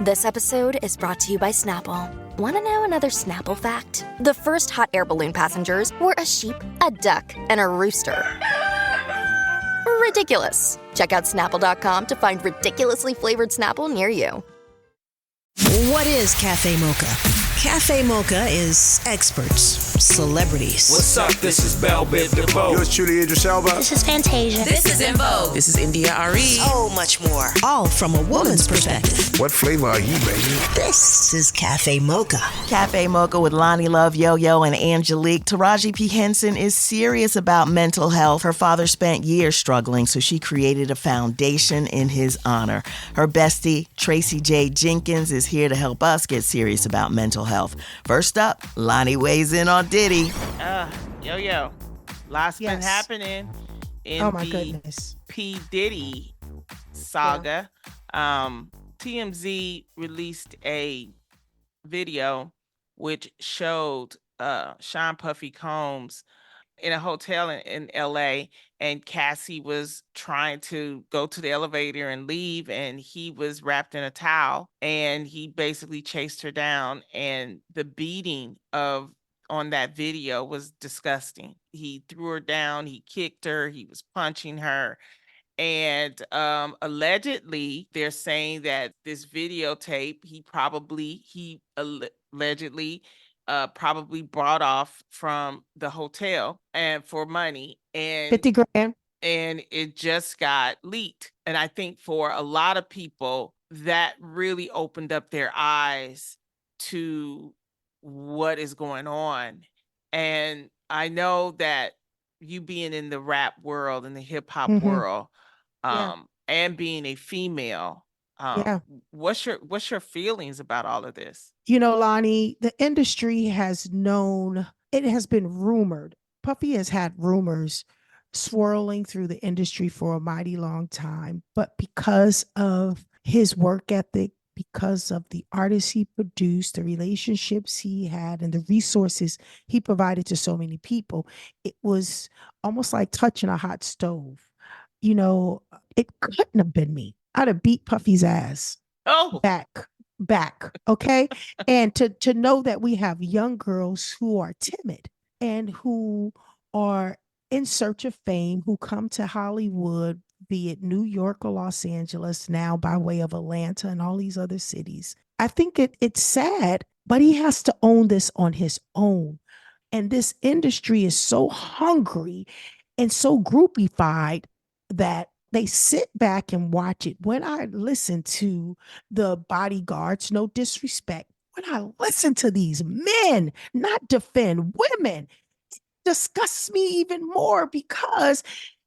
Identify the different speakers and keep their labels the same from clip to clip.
Speaker 1: This episode is brought to you by Snapple. Want to know another Snapple fact? The first hot air balloon passengers were a sheep, a duck, and a rooster. Ridiculous. Check out Snapple.com to find ridiculously flavored Snapple near you.
Speaker 2: What is Cafe Mocha? Cafe Mocha is experts, celebrities.
Speaker 3: What's up? This is Belle Biv DeVoe.
Speaker 4: Yours truly, Idris Elba.
Speaker 5: This is Fantasia.
Speaker 6: This is In Vogue.
Speaker 7: This is India Ari.
Speaker 2: So much more. All from a woman's perspective.
Speaker 4: What flavor are you, baby?
Speaker 2: This is Cafe Mocha.
Speaker 8: Cafe Mocha with Lonnie Love, Yo-Yo, and Angelique. Taraji P. Henson is serious about mental health. Her father spent years struggling, so she created a foundation in his honor. Her bestie, Tracie Jade Jenkins, is here to help us get serious about mental health. First up, Lonnie weighs in on Diddy.
Speaker 9: Yo. Lots been happening in
Speaker 5: Goodness.
Speaker 9: P. Diddy saga. TMZ released a video which showed Sean Puffy Combs in a hotel in LA, and Cassie was trying to go to the elevator and leave, and he was wrapped in a towel, and he basically chased her down, and the beating on that video was disgusting. He threw her down, he kicked her, he was punching her. And allegedly, they're saying that this videotape, he allegedly probably bought off from the hotel and for money, and
Speaker 5: 50 grand.
Speaker 9: And it just got leaked. And I think for a lot of people, that really opened up their eyes to what is going on. And I know that you being in the rap world and the hip hop world, and being a female, what's your feelings about all of this?
Speaker 5: You know, Lonnie, the industry has known, it has been rumored. Puffy has had rumors swirling through the industry for a mighty long time, but because of his work ethic, because of the artists he produced, the relationships he had, and the resources he provided to so many people, it was almost like touching a hot stove. You know, it couldn't have been me. I'd have beat Puffy's ass.
Speaker 9: Oh,
Speaker 5: back. Okay. And to know that we have young girls who are timid and who are in search of fame, who come to Hollywood, be it New York or Los Angeles, now by way of Atlanta and all these other cities. I think it's sad, but he has to own this on his own. And this industry is so hungry and so groupified that they sit back and watch it. When I listen to the bodyguards, no disrespect, when I listen to these men not defend women, it disgusts me even more because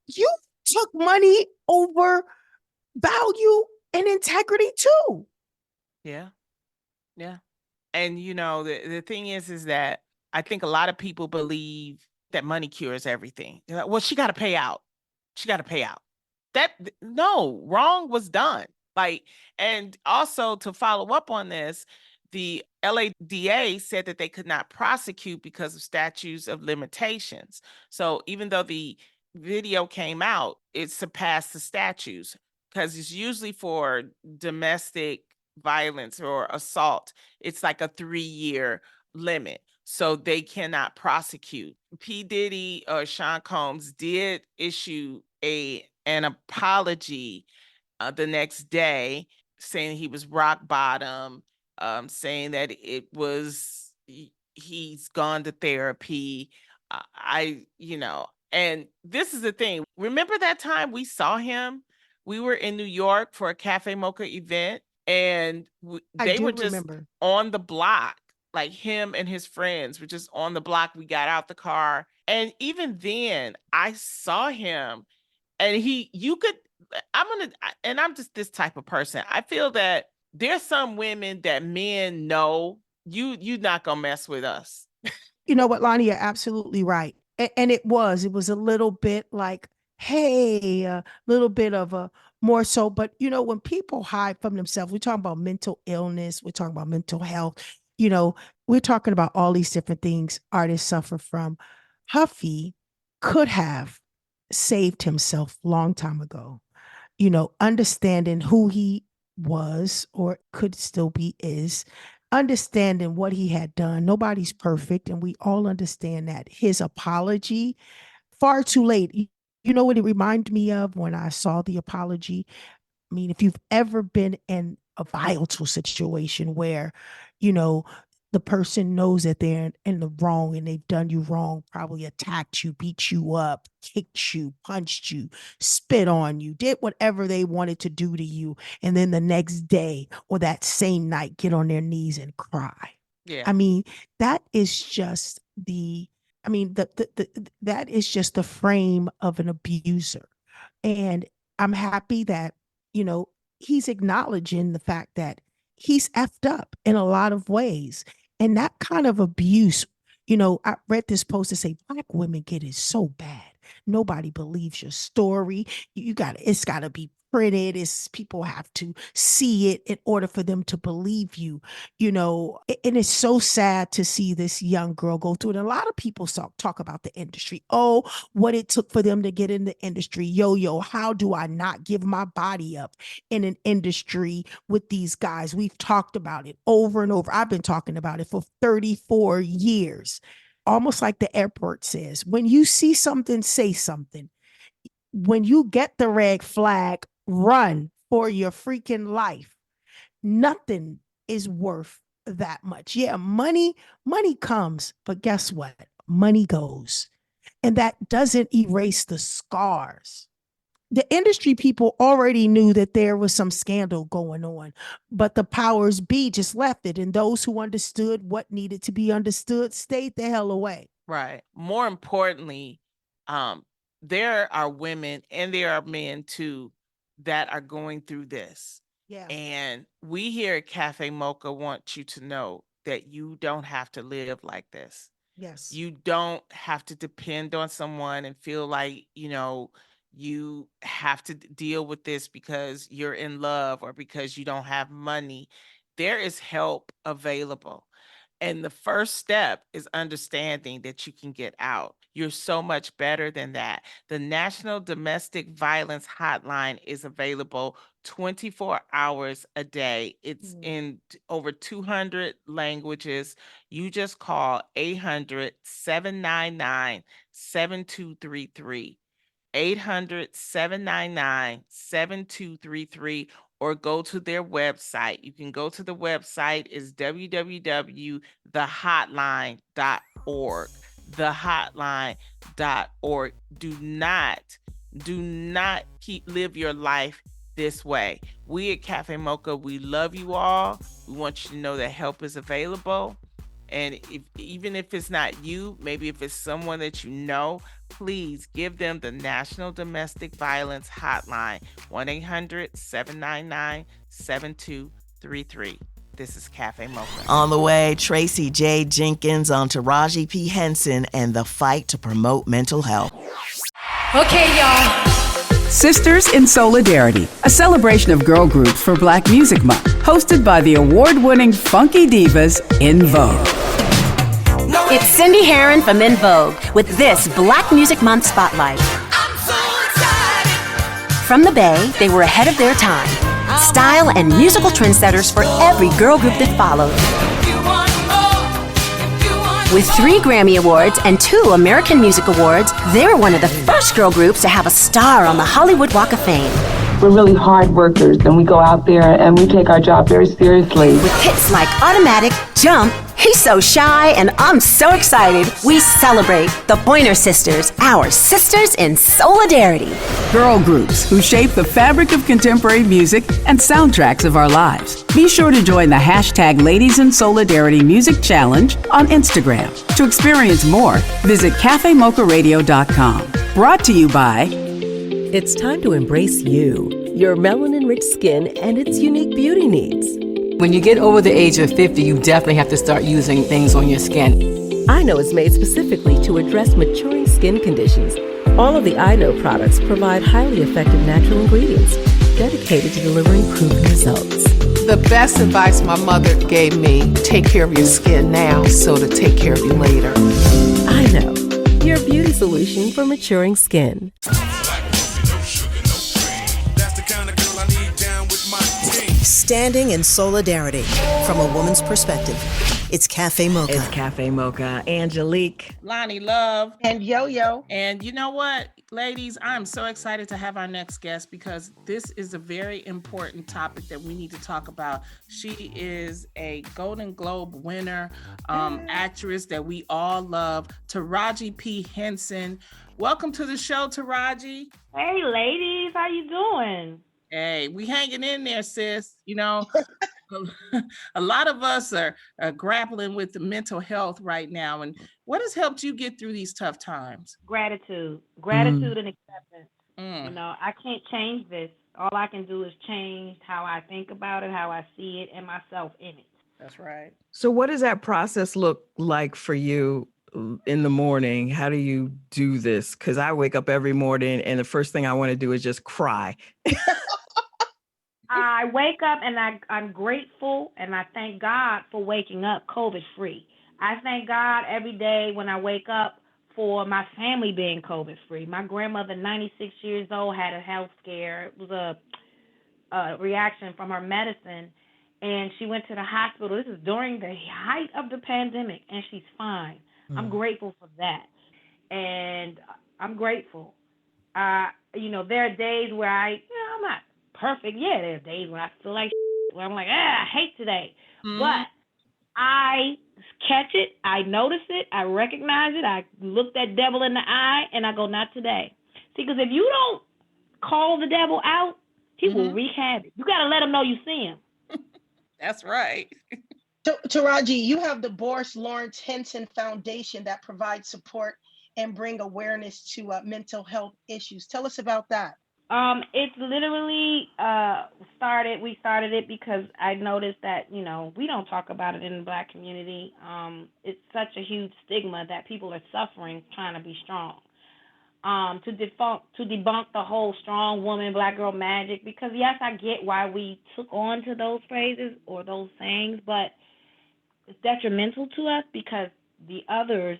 Speaker 5: you took money over value and integrity too.
Speaker 9: Yeah. And you know, the thing is that I think a lot of people believe that money cures everything. They're like, well, she got to pay out. No, wrong was done. And also to follow up on this, the LADA said that they could not prosecute because of statutes of limitations. So even though the video came out, it surpassed the statutes because it's usually for domestic violence or assault. It's like a 3-year limit. So they cannot prosecute. P. Diddy or Sean Combs did issue an apology the next day, saying he was rock bottom, saying that he's gone to therapy. And this is the thing. Remember that time we saw him? We were in New York for a Cafe Mocha event, and they were just on the block. Like him and his friends were just on the block. We got out the car. And even then I saw him, and I'm just this type of person. I feel that there's some women that men know you're not going to mess with us.
Speaker 5: You know what, Lonnie, you're absolutely right. And it was a little bit like, hey, a little bit of a more so. But, you know, when people hide from themselves, we're talking about mental illness. We're talking about mental health. You know, we're talking about all these different things artists suffer from. Puffy could have saved himself long time ago, you know, understanding who he was, or could still be, is understanding what he had done. Nobody's perfect, and we all understand that. His apology, far too late. You know what it reminded me of when I saw the apology? I mean, if you've ever been in a volatile situation where, you know, the person knows that they're in the wrong and they've done you wrong, probably attacked you, beat you up, kicked you, punched you, spit on you, did whatever they wanted to do to you. And then the next day or that same night, get on their knees and cry.
Speaker 9: Yeah.
Speaker 5: I mean, that is just that is just the frame of an abuser. And I'm happy that, he's acknowledging the fact that he's effed up in a lot of ways. And that kind of abuse, I read this post that say Black women get it so bad. Nobody believes your story. It's got to be printed. People have to see it in order for them to believe you, and it's so sad to see this young girl go through it. And a lot of people talk about the industry. Oh, what it took for them to get in the industry. Yo, how do I not give my body up in an industry with these guys? We've talked about it over and over. I've been talking about it for 34 years. Almost like the airport says, when you see something, say something. When you get the red flag, run for your freaking life. Nothing is worth that much. Yeah, money comes, but guess what? Money goes. And that doesn't erase the scars. The industry people already knew that there was some scandal going on, but the powers be just left it. And those who understood what needed to be understood stayed the hell away.
Speaker 9: Right. More importantly, there are women and there are men too that are going through this.
Speaker 5: Yeah.
Speaker 9: And we here at Cafe Mocha want you to know that you don't have to live like this.
Speaker 5: Yes.
Speaker 9: You don't have to depend on someone and feel like, you have to deal with this because you're in love or because you don't have money. There is help available. And the first step is understanding that you can get out. You're so much better than that. The National Domestic Violence Hotline is available 24 hours a day. It's in over 200 languages. You just call 800-799-7233. 800-799-7233, or go to their website. You can go to the website is www.thehotline.org. Thehotline.org. Do not live your life this way. We at Cafe Mocha, we love you all. We want you to know that help is available. And even if it's not you, maybe if it's someone that you know, please give them the National Domestic Violence Hotline, 1-800-799-7233. This is Cafe Mocha.
Speaker 8: On the way, Tracie Jade Jenkins on Taraji P. Henson and the fight to promote mental health.
Speaker 6: Okay, y'all.
Speaker 7: Sisters in Solidarity, a celebration of girl groups for Black Music Month, hosted by the award-winning funky divas In Vogue.
Speaker 6: It's Cindy Herron from In Vogue with this Black Music Month Spotlight.
Speaker 10: I'm so excited.
Speaker 6: From the Bay, they were ahead of their time. Style and musical trendsetters for every girl group that followed. With 3 Grammy Awards and 2 American Music Awards, they're one of the first girl groups to have a star on the Hollywood Walk of Fame.
Speaker 11: We're really hard workers, and we go out there and we take our job very seriously.
Speaker 6: With hits like Automatic, Jump, He's So Shy, and I'm So Excited. We celebrate the Pointer Sisters, our sisters in solidarity.
Speaker 7: Girl groups who shape the fabric of contemporary music and soundtracks of our lives. Be sure to join the hashtag Ladies in Solidarity Music Challenge on Instagram. To experience more, visit cafemocharadio.com. Brought to you by...
Speaker 12: It's time to embrace you, your melanin-rich skin, and its unique beauty needs.
Speaker 13: When you get over the age of 50, you definitely have to start using things on your skin.
Speaker 12: I Know is made specifically to address maturing skin conditions. All of the I Know products provide highly effective natural ingredients dedicated to delivering proven results.
Speaker 14: The best advice my mother gave me, take care of your skin now so to take care of you later.
Speaker 12: I Know, your beauty solution for maturing skin.
Speaker 2: understanding and solidarity from a woman's perspective. It's Cafe Mocha.
Speaker 8: It's Cafe Mocha. Angelique.
Speaker 9: Lonnie Love.
Speaker 5: And Yo-Yo.
Speaker 9: And you know what, ladies, I'm so excited to have our next guest because this is a very important topic that we need to talk about. She is a Golden Globe winner, actress that we all love, Taraji P. Henson. Welcome to the show, Taraji.
Speaker 15: Hey, ladies, how you doing?
Speaker 9: Hey, we hanging in there, sis. You know, a lot of us are grappling with the mental health right now. And what has helped you get through these tough times?
Speaker 15: Gratitude and acceptance. You know, I can't change this. All I can do is change how I think about it, how I see it, and myself in it.
Speaker 9: That's right.
Speaker 8: So what does that process look like for you in the morning? How do you do this? Because I wake up every morning and the first thing I want to do is just cry.
Speaker 15: I wake up and I'm grateful and I thank God for waking up COVID-free. I thank God every day when I wake up for my family being COVID-free. My grandmother, 96 years old, had a health scare. It was a reaction from her medicine, and she went to the hospital. This is during the height of the pandemic, and she's fine. I'm grateful for that, and I'm grateful. You know, there are days where I'm not perfect. Yeah, there are days when I feel like where I'm like, I hate today. But I catch it, I notice it, I recognize it, I look that devil in the eye, and I go, not today. See, because if you don't call the devil out, he will wreak havoc. You got to let him know you see him.
Speaker 9: That's right.
Speaker 5: Taraji, you have the Boris Lawrence Henson Foundation that provides support and bring awareness to mental health issues. Tell us about that.
Speaker 15: It's literally we started it because I noticed that, you know, we don't talk about it in the Black community. It's such a huge stigma that people are suffering trying to be strong. To debunk the whole strong woman, Black girl magic, because yes, I get why we took on to those phrases or those sayings, but it's detrimental to us because the others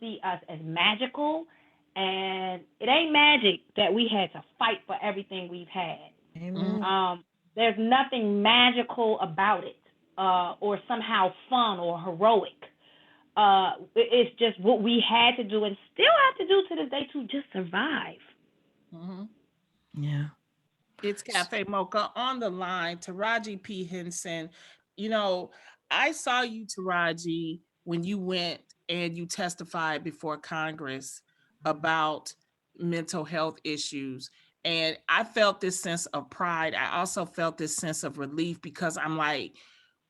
Speaker 15: see us as magical. And it ain't magic that we had to fight for everything we've had.
Speaker 8: Amen.
Speaker 15: There's nothing magical about it, or somehow fun or heroic. It's just what we had to do and still have to do to this day to just survive.
Speaker 8: Yeah.
Speaker 9: It's Cafe Mocha on the line. Taraji P. Henson. You know, I saw you, Taraji, when you went and you testified before Congress about mental health issues. And I felt this sense of pride. I also felt this sense of relief because I'm like,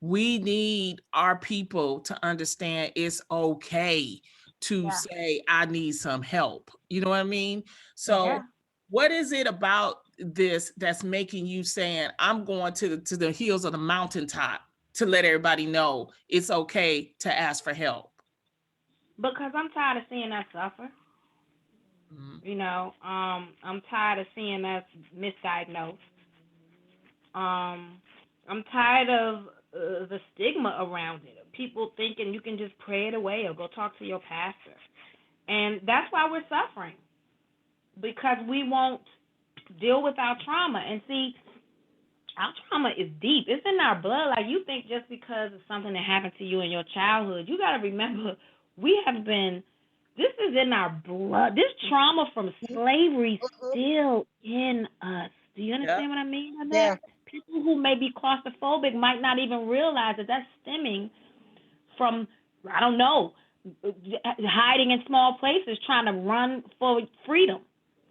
Speaker 9: we need our people to understand it's okay to say, I need some help. You know what I mean? So what is it about this that's making you saying, I'm going to the hills of the mountaintop to let everybody know it's okay to ask for help?
Speaker 15: Because I'm tired of seeing us suffer. You know, I'm tired of seeing us misdiagnosed. I'm tired of the stigma around it. People thinking you can just pray it away or go talk to your pastor. And that's why we're suffering. Because we won't deal with our trauma. And see, our trauma is deep. It's in our blood. Like, you think just because of something that happened to you in your childhood, you got to remember, this is in our blood. This trauma from slavery still in us. Do you understand what I mean by that?
Speaker 5: Yeah.
Speaker 15: People who may be claustrophobic might not even realize that that's stemming from, I don't know, hiding in small places, trying to run for freedom.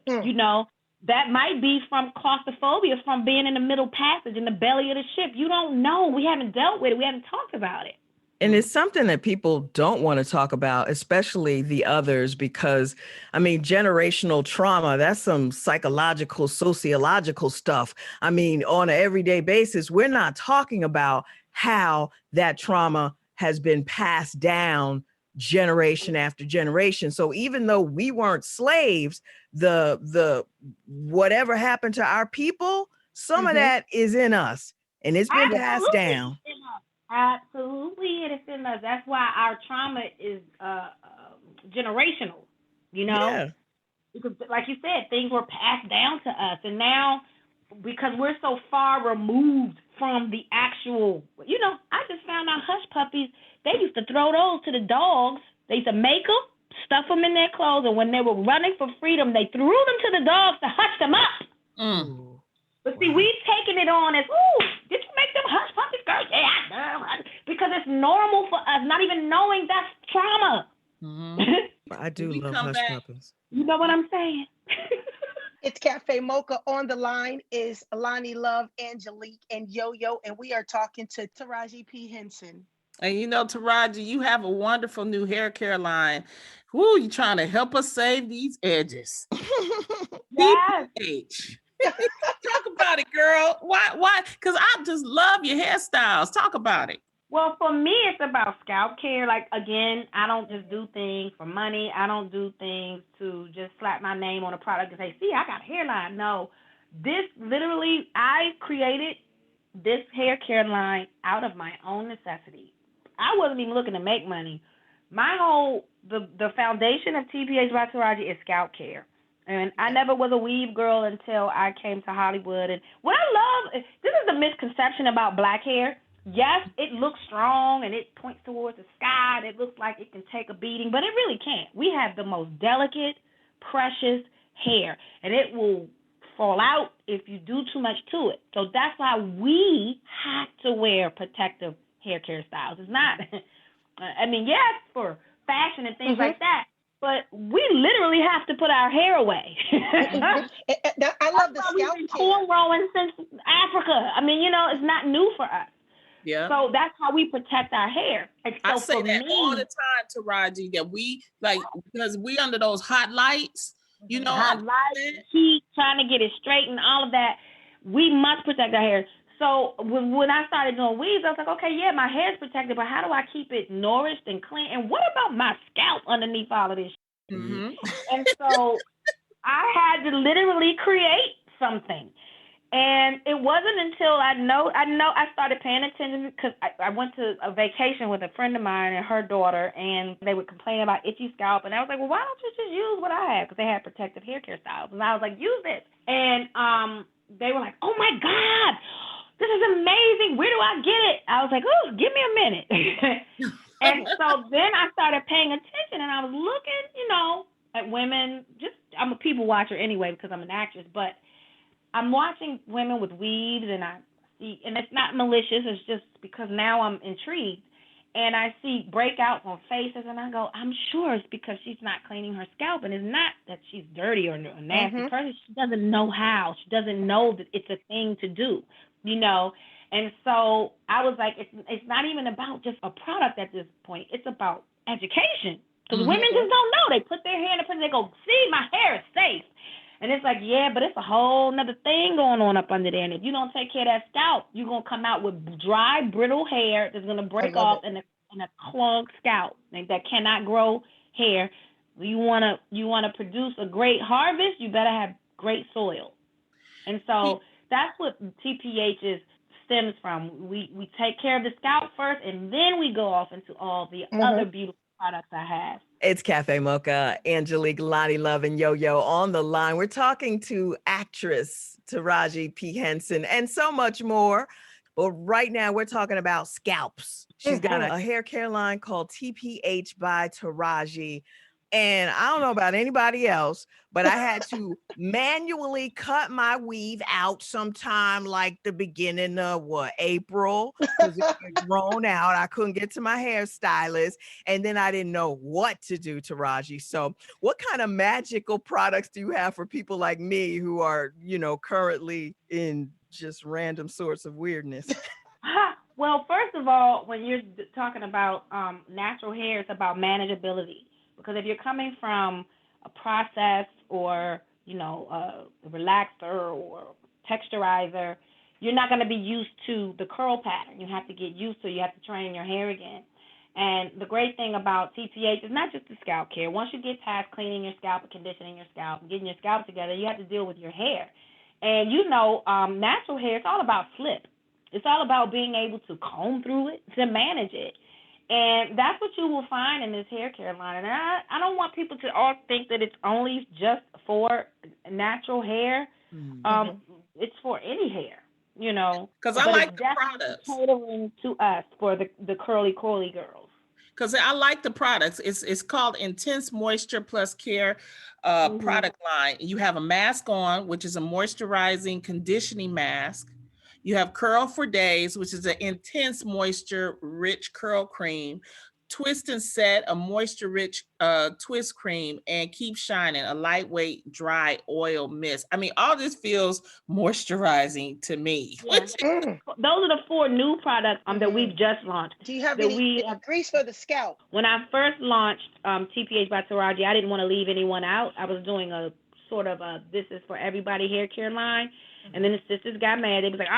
Speaker 15: You know, that might be from claustrophobia, from being in the middle passage, in the belly of the ship. You don't know. We haven't dealt with it. We haven't talked about it.
Speaker 8: And it's something that people don't want to talk about, especially the others, because, I mean, generational trauma, that's some psychological, sociological stuff. I mean, on an everyday basis, we're not talking about how that trauma has been passed down generation after generation. So even though we weren't slaves, the whatever happened to our people, some of that is in us, and it's been passed down.
Speaker 15: Absolutely, it is in us. That's why our trauma is generational, you know? Because, like you said, things were passed down to us. And now because we're so far removed from the actual, I just found out hush puppies, they used to throw those to the dogs. They used to make them, stuff them in their clothes, and when they were running for freedom, they threw them to the dogs to hush them up. But see, we've taken it on as, did you make them hush puppies, girl? Yeah, I know. Because it's normal for us, not even knowing that's trauma.
Speaker 16: I do love hush puppies.
Speaker 15: You know what I'm saying?
Speaker 17: It's Cafe Mocha. On the line is Lonnie Love, Angelique, and Yo-Yo, and we are talking to Taraji P. Henson.
Speaker 9: And Taraji, you have a wonderful new hair care line. Woo, you trying to help us save these edges.
Speaker 15: Yes.
Speaker 9: Talk about it, girl. Why? Because I just love your hairstyles. Talk about it.
Speaker 15: Well, for me, it's about scalp care. Like, again, I don't just do things for money. I don't do things to just slap my name on a product and say, see, I got a hairline. No, this literally, I created this hair care line out of my own necessity. I wasn't even looking to make money. My whole, the foundation of TPH by Taraji is scalp care. And I never was a weave girl until I came to Hollywood. And what I love, this is the misconception about black hair. Yes, it looks strong and it points towards the sky and it looks like it can take a beating, but it really can't. We have the most delicate, precious hair, and it will fall out if you do too much to it. So that's why we have to wear protective hair care styles. It's not, yes, for fashion and things like that, but we literally have to put our hair away.
Speaker 17: I love the scalp care.
Speaker 15: Cornrowing since Africa. It's not new for us.
Speaker 9: Yeah.
Speaker 15: So that's how we protect our hair. And so
Speaker 9: I say that all the time, Taraji, that we because we under those hot lights,
Speaker 15: hot lights, heat, trying to get it straight and all of that. We must protect our hair. So when I started doing weaves, I was like, okay, yeah, my hair's protected, but how do I keep it nourished and clean? And what about my scalp underneath all of this? And so I had to literally create something. And it wasn't until I started paying attention because I went to a vacation with a friend of mine and her daughter, and they would complain about itchy scalp. And I was like, well, why don't you just use what I have? Because they had protective hair care styles. And I was like, use it. And they were like, oh, my God, this is amazing. Where do I get it? I was like, oh, give me a minute. And so then I started paying attention, and I was looking, at women. I'm a people watcher anyway because I'm an actress, but I'm watching women with weaves, and I see, and it's not malicious. It's just because now I'm intrigued, and I see breakouts on faces, and I go, I'm sure it's because she's not cleaning her scalp, and it's not that she's dirty or a nasty person. She doesn't know how. She doesn't know that it's a thing to do, And so I was like, it's not even about just a product at this point. It's about education, because women just don't know. They put their hair in the person, they go, see, my hair is safe. And it's like, yeah, but it's a whole nother thing going on up under there. And if you don't take care of that scalp, you're going to come out with dry, brittle hair that's going to break off in a clogged scalp that cannot grow hair. You want to produce a great harvest, you better have great soil. And so that's what TPH stems from. We take care of the scalp first, and then we go off into all the other beautiful products I have.
Speaker 16: It's Cafe Mocha, Angelique, Lonnie Love, and Yo-Yo on the line. We're talking to actress Taraji P. Henson and so much more. But right now we're talking about scalps. She's got a hair care line called TPH by Taraji. And I don't know about anybody else, but I had to manually cut my weave out sometime like the beginning of April, because it had grown out. I couldn't get to my hairstylist, and then I didn't know what to do, Taraji. So what kind of magical products do you have for people like me who are, currently in just random sorts of weirdness?
Speaker 15: Well, first of all, when you're talking about natural hair, it's about manageability. Because if you're coming from a process or, a relaxer or texturizer, you're not going to be used to the curl pattern. You have to get used to it. You have to train your hair again. And the great thing about TPH is not just the scalp care. Once you get past cleaning your scalp and conditioning your scalp and getting your scalp together, you have to deal with your hair. And natural hair, it's all about slip. It's all about being able to comb through it, to manage it. And that's what you will find in this hair care line. And I don't want people to all think that it's only just for natural hair. It's for any hair, you know.
Speaker 9: Because I
Speaker 15: but
Speaker 9: like
Speaker 15: it's
Speaker 9: the
Speaker 15: definitely
Speaker 9: products.
Speaker 15: catering to us for the curly coily girls.
Speaker 9: Because I like the products. It's called Intense Moisture Plus Care product line. You have a mask on, which is a moisturizing conditioning mask. You have Curl for Days, which is an intense moisture rich curl cream. Twist and Set, a moisture rich twist cream, and Keep Shining, a lightweight dry oil mist. I mean, all this feels moisturizing to me.
Speaker 15: Yeah. Those are the 4 new products that we've just launched.
Speaker 17: Do you have
Speaker 15: that
Speaker 17: any grease for the scalp?
Speaker 15: When I first launched TPH by Taraji, I didn't want to leave anyone out. I was doing a sort of a this is for everybody hair care line. And then the sisters got mad. They was like,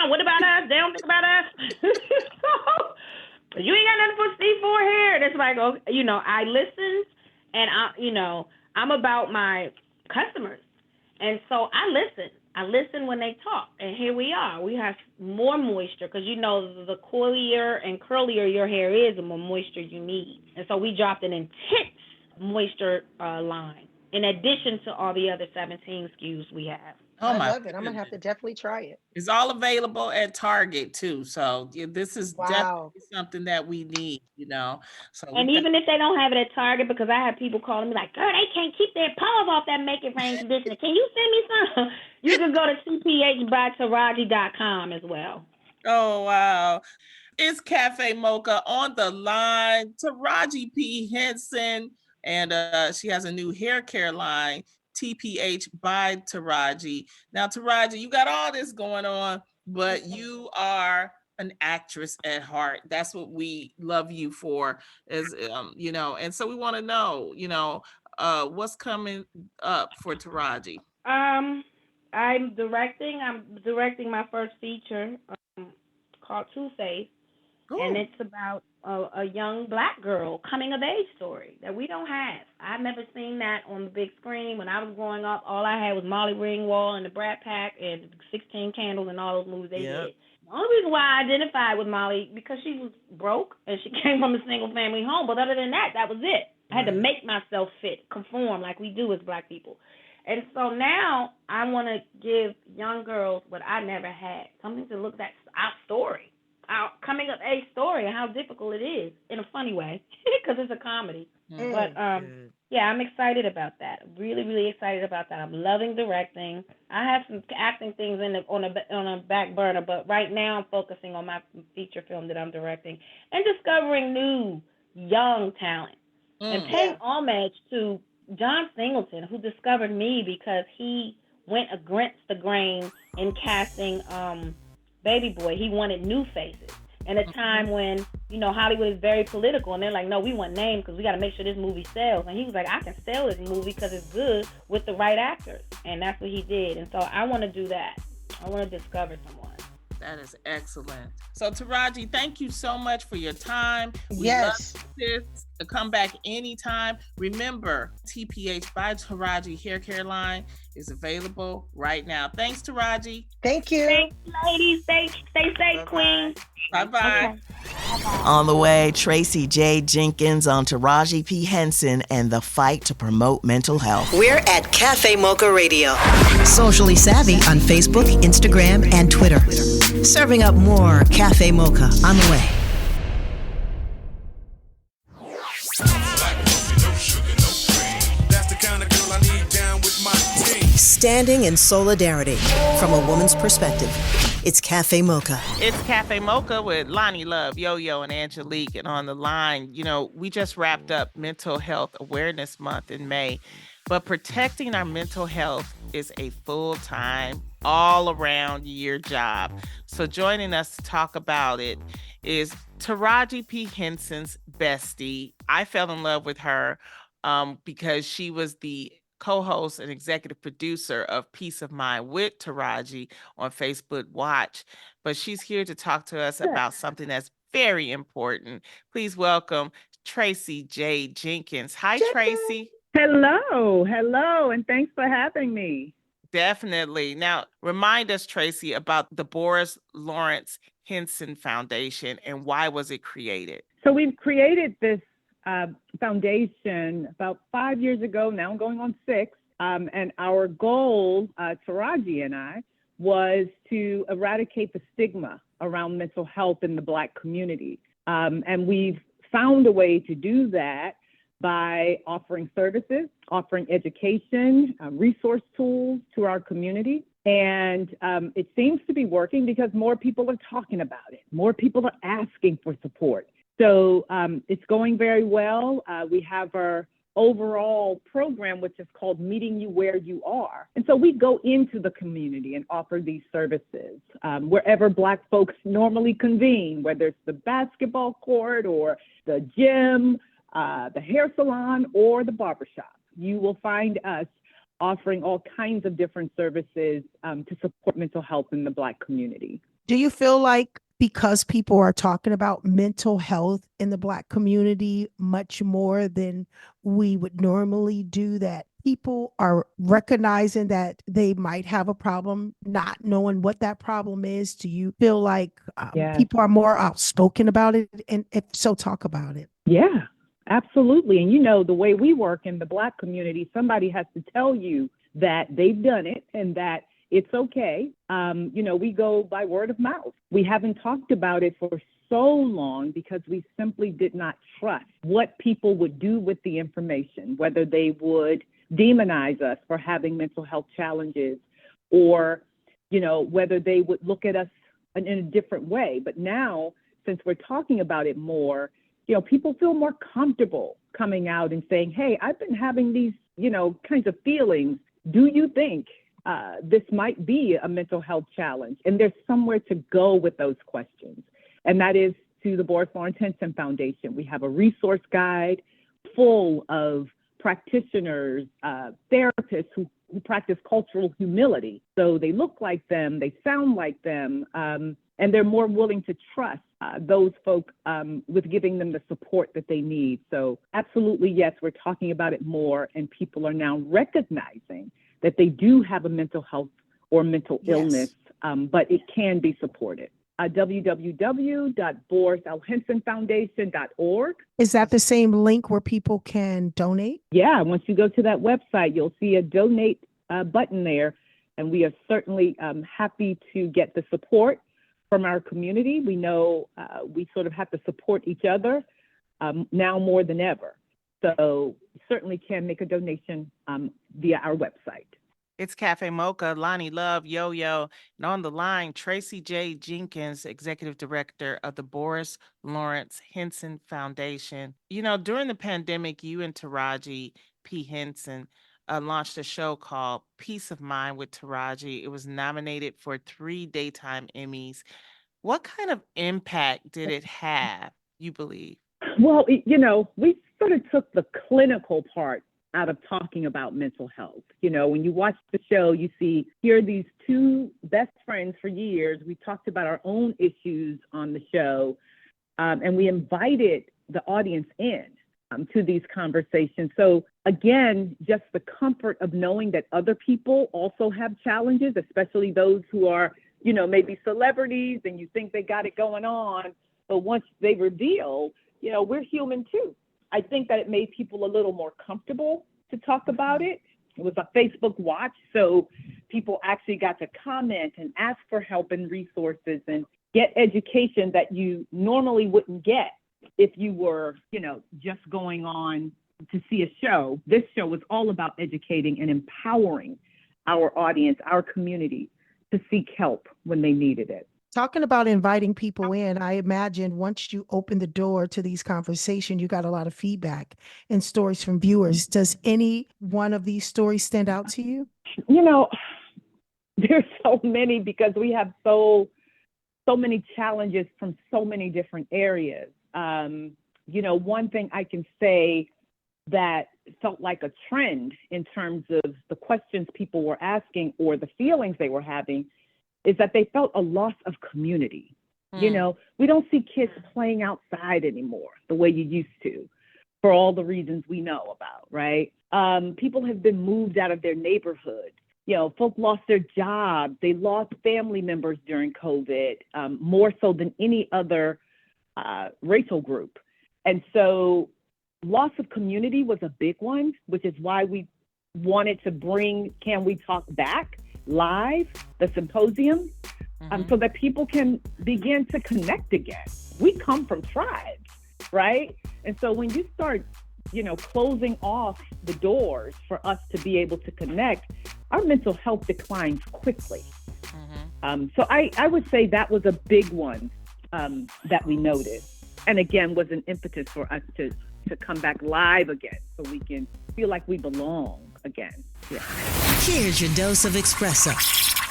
Speaker 15: what about us? They don't think about us. So, you ain't got nothing for C4 hair. And it's like, okay, you know, I listened, and I'm about my customers. And so I listen. I listen when they talk. And here we are. We have more moisture because, you know, the coilier and curlier your hair is, the more moisture you need. And so we dropped an intense moisture line in addition to all the other 17 SKUs we have.
Speaker 17: I love it. I'm going to have to definitely try it.
Speaker 9: It's all available at Target too. So this is definitely something that we need, you know. So
Speaker 15: and even if they don't have it at Target, because I have people calling me like, girl, they can't keep their paws off that Make It Rain conditioner. Can you send me some? You can go to tphbytaraji.com as well.
Speaker 9: Oh, wow. It's Cafe Mocha on the line. Taraji P. Henson, and she has a new hair care line, TPH by Taraji. Now, Taraji, you got all this going on, but you are an actress at heart. That's what we love you for, is you know. And so we want to know, you know, what's coming up for Taraji.
Speaker 15: I'm directing my first feature called Two-Face, and it's about a young Black girl coming of age story that we don't have. I've never seen that on the big screen. When I was growing up, all I had was Molly Ringwald and the Brat Pack and 16 Candles and all those movies they did. The only reason why I identified with Molly, because she was broke and she came from a single family home, but other than that, that was it. I had to make myself fit, conform like we do as Black people. And so now I want to give young girls what I never had, something to look at our story, our coming of age story, and how difficult it is in a funny way, because it's a comedy. But yeah, I'm excited about that. Really, really excited about that. I'm loving directing. I have some acting things on a back burner, but right now I'm focusing on my feature film that I'm directing and discovering new young talent and paying homage to John Singleton, who discovered me because he went against the grain in casting Baby Boy. He wanted new faces. In a time when, you know, Hollywood is very political, and they're like, no, we want names because we got to make sure this movie sells. And he was like, I can sell this movie because it's good with the right actors. And that's what he did. And so I want to do that. I want to discover someone.
Speaker 9: That is excellent. So Taraji, thank you so much for your time. We
Speaker 17: yes.
Speaker 9: love this. Come back anytime. Remember, TPH by Taraji hair care line is available right now. Thanks, Taraji.
Speaker 17: Thank you.
Speaker 15: Thanks, ladies. Stay safe, queen.
Speaker 9: Bye-bye.
Speaker 15: Okay.
Speaker 8: On the way, Tracie Jade Jenkins on Taraji P. Henson and the fight to promote mental health.
Speaker 2: We're at Cafe Mocha Radio. Socially savvy on Facebook, Instagram, and Twitter. Serving up more Cafe Mocha on the way. Standing in solidarity from a woman's perspective. It's Cafe Mocha.
Speaker 9: It's Cafe Mocha with Lonnie Love, Yo-Yo, and Angelique. And on the line, you know, we just wrapped up Mental Health Awareness Month in May. But protecting our mental health is a full-time, all-around year job. So joining us to talk about it is Taraji P. Henson's bestie. I fell in love with her because she was the co-host and executive producer of Peace of Mind with Taraji on Facebook Watch. But she's here to talk to us about something that's very important. Please welcome Tracie Jade Jenkins. Hi, Tracie.
Speaker 18: Hello, and thanks for having me.
Speaker 9: Definitely. Now, remind us, Tracie, about the Boris Lawrence Henson Foundation and why was it created?
Speaker 18: So we've created this foundation about 5 years ago, now going on 6, And our goal, Taraji and I, was to eradicate the stigma around mental health in the Black community. And we've found a way to do that by offering services, offering education, resource tools to our community. And it seems to be working because more people are talking about it. More people are asking for support. So it's going very well. We have our overall program, which is called Meeting You Where You Are. And so we go into the community and offer these services wherever Black folks normally convene, whether it's the basketball court or the gym, the hair salon, or the barbershop. You will find us offering all kinds of different services to support mental health in the Black community.
Speaker 5: Do you feel like because people are talking about mental health in the Black community much more than we would normally do, that people are recognizing that they might have a problem, not knowing what that problem is? Do you feel like people are more outspoken about it? And if so, talk about it. Yeah, absolutely. And you know, the way we work in the Black community, somebody has to tell you that they've done it and that it's okay. You know, we go by word of mouth. We haven't talked about it for so long because we simply did not trust what people would do with the information, whether they would demonize us for having mental health challenges or, you know, whether they would look at us in a different way. But now, since we're talking about it more, you know, people feel more comfortable coming out and saying, hey, I've been having these, you know, kinds of feelings. Do you think this might be a mental health challenge? And there's somewhere to go with those questions. And that is to the Boris Lawrence Henson Foundation. We have a resource guide full of practitioners, therapists who practice cultural humility. So they look like them, they sound like them, and they're more willing to trust those folk with giving them the support that they need. So absolutely, yes, we're talking about it more, and people are now recognizing that they do have a mental health or mental illness, but it can be supported. www.borislhensonfoundation.org. Is that the same link where people can donate? Yeah, once you go to that website, you'll see a donate button there, and we are certainly happy to get the support from our community. We know we sort of have to support each other now more than ever. So certainly can make a donation via our website.
Speaker 9: It's Cafe Mocha, Lonnie Love, Yo-Yo, and on the line, Tracie Jade Jenkins, Executive Director of the Boris Lawrence Henson Foundation. You know, during the pandemic, you and Taraji P. Henson launched a show called Peace of Mind with Taraji. It was nominated for 3 daytime Emmys. What kind of impact did it have, you believe?
Speaker 18: Well, you know, we sort of took the clinical part out of talking about mental health. You know, when you watch the show, you see here are these 2 best friends for years. We talked about our own issues on the show, and we invited the audience in to these conversations. So again, just the comfort of knowing that other people also have challenges, especially those who are, you know, maybe celebrities and you think they got it going on, but once they reveal, you know, we're human too. I think that it made people a little more comfortable to talk about it. It was a Facebook watch, so people actually got to comment and ask for help and resources and get education that you normally wouldn't get if you were, you know, just going on to see a show. This show was all about educating and empowering our audience, our community, to seek help when they needed it.
Speaker 5: Talking about inviting people in, I imagine once you open the door to these conversations, you got a lot of feedback and stories from viewers. Does any one of these stories stand out to you?
Speaker 18: You know, there's so many because we have so many challenges from so many different areas. You know, one thing I can say that felt like a trend in terms of the questions people were asking or the feelings they were having is that they felt a loss of community. You know, we don't see kids playing outside anymore the way you used to for all the reasons we know about, right? People have been moved out of their neighborhood. You know, folk lost their jobs. They lost family members during COVID, more so than any other racial group. And so loss of community was a big one, which is why we wanted to bring Can We Talk Back live, the symposium, so that people can begin to connect again. We come from tribes, right? And so when you start, closing off the doors for us to be able to connect, our mental health declines quickly. So I would say that was a big one that we noticed. And again, was an impetus for us to come back live again so we can feel like we belong again. Yeah.
Speaker 2: Here's your dose of espresso.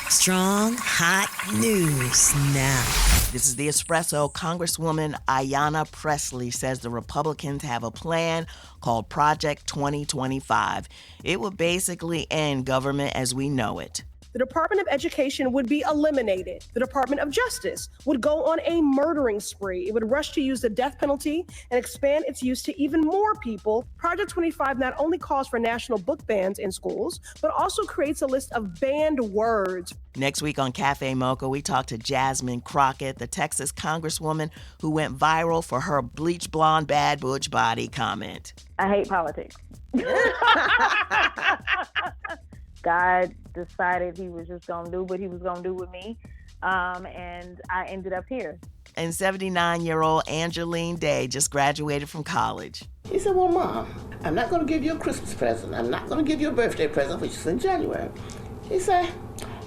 Speaker 2: Strong, hot news now.
Speaker 8: This is the Espresso. Congresswoman Ayanna Pressley says the Republicans have a plan called Project 2025. It will basically end government as we know it.
Speaker 19: The Department of Education would be eliminated. The Department of Justice would go on a murdering spree. It would rush to use the death penalty and expand its use to even more people. Project 25 not only calls for national book bans in schools, but also creates a list of banned words.
Speaker 8: Next week on Cafe Mocha, we talk to Jasmine Crockett, the Texas congresswoman who went viral for her bleach blonde bad butch body comment.
Speaker 20: I hate politics. God decided he was just going to do what he was going to do with me, and I ended up here.
Speaker 8: And 79-year-old Angeline Day just graduated from college.
Speaker 21: He said, well, Mom, I'm not going to give you a Christmas present. I'm not going to give you a birthday present, which is in January. He said,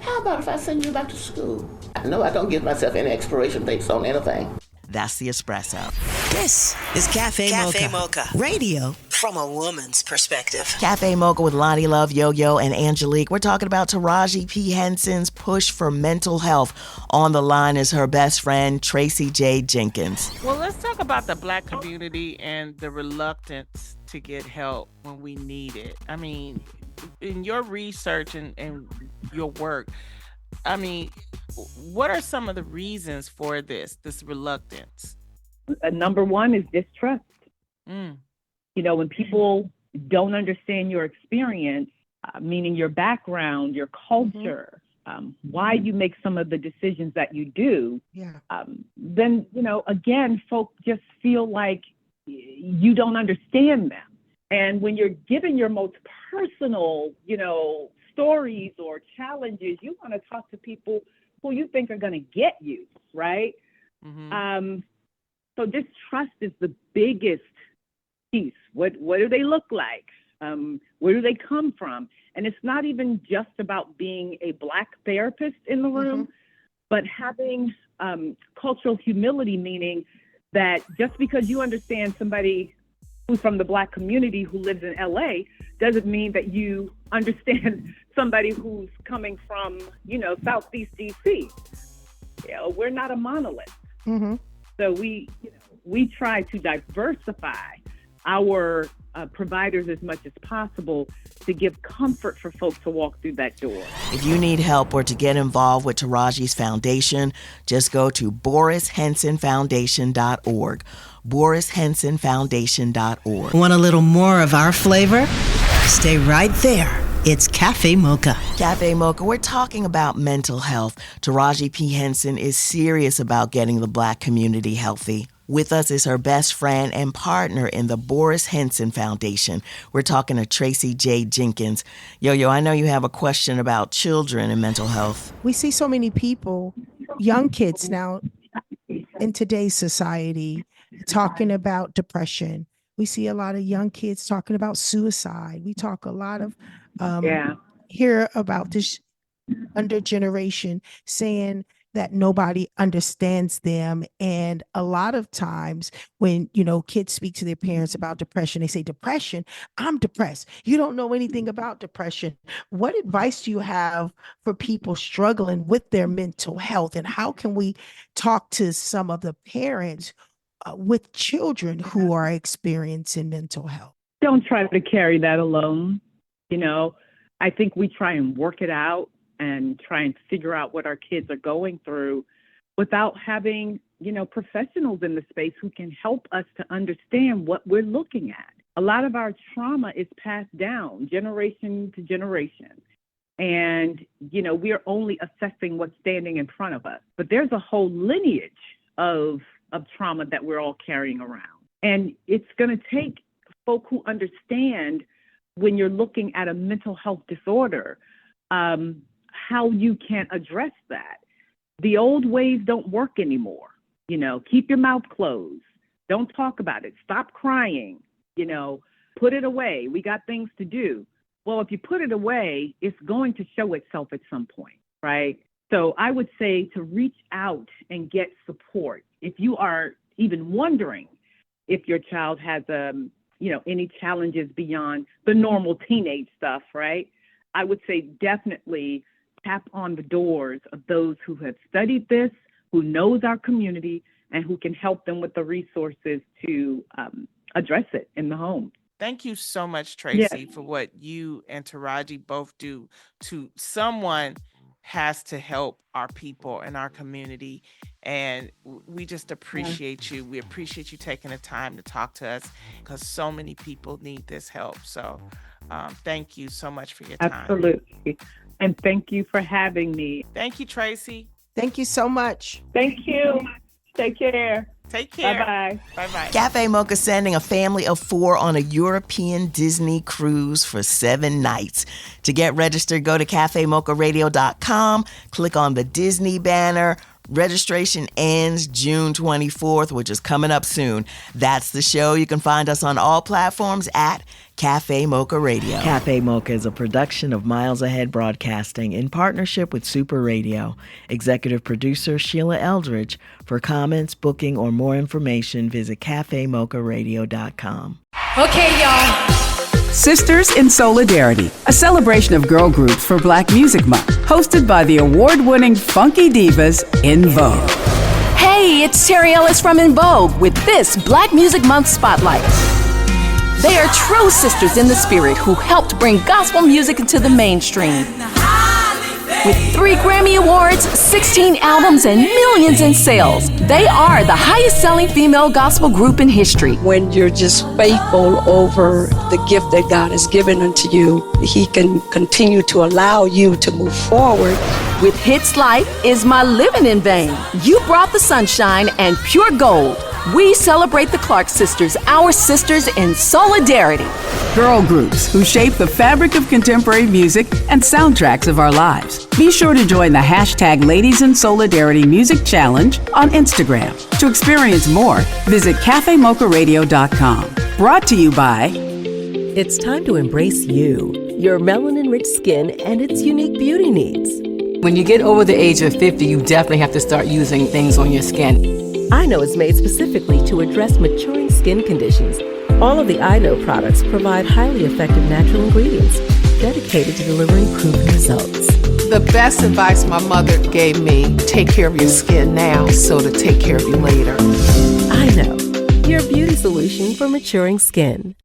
Speaker 21: how about if I send you back to school? I know I don't give myself any expiration dates on anything.
Speaker 8: That's the Espresso.
Speaker 2: This is Cafe Mocha. Radio from a woman's perspective.
Speaker 8: Cafe Mocha with Lonnie Love, Yo-Yo, and Angelique. We're talking about Taraji P. Henson's push for mental health. On the line is her best friend, Tracie Jade Jenkins.
Speaker 9: Well, let's talk about the Black community and the reluctance to get help when we need it. I mean, in your research and your work, I mean, what are some of the reasons for this reluctance?
Speaker 18: Number one is distrust. When people don't understand your experience, meaning your background, your culture, why you make some of the decisions that you do, then, again, folks just feel like you don't understand them. And when you're given your most personal, stories or challenges, you want to talk to people who you think are going to get you, right? So distrust is the biggest piece. What do they look like? Where do they come from? And it's not even just about being a Black therapist in the room, but having cultural humility, meaning that just because you understand somebody who's from the Black community who lives in LA doesn't mean that you understand somebody who's coming from, Southeast DC. We're not a monolith. So we try to diversify our providers as much as possible to give comfort for folks to walk through that door.
Speaker 8: If you need help or to get involved with Taraji's foundation, just go to BorisHensonFoundation.org. BorisHensonFoundation.org.
Speaker 2: Want a little more of our flavor? Stay right there. It's Cafe Mocha.
Speaker 8: Cafe Mocha, we're talking about mental health. Taraji P. Henson is serious about getting the Black community healthy. With us is her best friend and partner in the Boris Henson Foundation. We're talking to Tracie Jade Jenkins. Yo-Yo, I know you have a question about children and mental health.
Speaker 5: We see so many people, young kids now in today's society, talking about depression. We see a lot of young kids talking about suicide. We talk a lot of hear about this under generation saying that nobody understands them. And a lot of times when, kids speak to their parents about depression, they say, depression, I'm depressed. You don't know anything about depression. What advice do you have for people struggling with their mental health? And how can we talk to some of the parents with children who are experiencing mental health?
Speaker 18: Don't try to carry that alone. I think we try and work it out and try and figure out what our kids are going through without having, professionals in the space who can help us to understand what we're looking at. A lot of our trauma is passed down generation to generation. And, we are only assessing what's standing in front of us. But there's a whole lineage of trauma that we're all carrying around. And it's going to take folk who understand when you're looking at a mental health disorder, how you can address that. The old ways don't work anymore. You know, keep your mouth closed. Don't talk about it. Stop crying. You know, put it away. We got things to do. Well, if you put it away, it's going to show itself at some point, right? So I would say to reach out and get support. If you are even wondering if your child has, any challenges beyond the normal teenage stuff, right? I would say definitely tap on the doors of those who have studied this, who knows our community, and who can help them with the resources to address it in the home.
Speaker 9: Thank you so much, Tracie, for what you and Taraji both do. Someone has to help our people and our community, and we just appreciate you. We appreciate you taking the time to talk to us, because so many people need this help. So thank you so much for your time.
Speaker 18: Absolutely. And thank you for having me.
Speaker 9: Thank you, Tracie.
Speaker 5: Thank you so much.
Speaker 18: Thank you. Take care.
Speaker 9: Take care.
Speaker 18: Bye-bye.
Speaker 9: Bye-bye.
Speaker 8: Cafe Mocha sending a family of 4 on a European Disney cruise for 7 nights. To get registered, go to cafemocharadio.com, click on the Disney banner. Registration ends June 24th, which is coming up soon. That's the show. You can find us on all platforms at Cafe Mocha Radio. Cafe Mocha is a production of Miles Ahead Broadcasting in partnership with Super Radio. Executive producer Sheila Eldridge. For comments, booking, or more information, visit cafemocharadio.com.
Speaker 12: Okay, y'all.
Speaker 7: Sisters in Solidarity, a celebration of girl groups for Black Music Month, hosted by the award-winning funky divas In Vogue.
Speaker 6: Hey, it's Terry Ellis from In Vogue with this Black Music Month Spotlight. They are true sisters in the spirit who helped bring gospel music into the mainstream. With 3 Grammy Awards, 16 albums, and millions in sales, they are the highest-selling female gospel group in history.
Speaker 1: When you're just faithful over the gift that God has given unto you, He can continue to allow you to move forward.
Speaker 6: With hits like Is My Living in Vain, You Brought the Sunshine, and Pure Gold, we celebrate the Clark sisters, our sisters in solidarity.
Speaker 7: Girl groups who shape the fabric of contemporary music and soundtracks of our lives. Be sure to join the hashtag Ladies in Solidarity Music Challenge on Instagram. To experience more, visit cafemocharadio.com. Brought to you by...
Speaker 12: It's time to embrace you, your melanin-rich skin, and its unique beauty needs.
Speaker 13: When you get over the age of 50, you definitely have to start using things on your skin.
Speaker 12: I-Know is made specifically to address maturing skin conditions. All of the I-Know products provide highly effective natural ingredients dedicated to delivering proven results.
Speaker 14: The best advice my mother gave me, take care of your skin now so to take care of you later.
Speaker 12: I-Know, your beauty solution for maturing skin.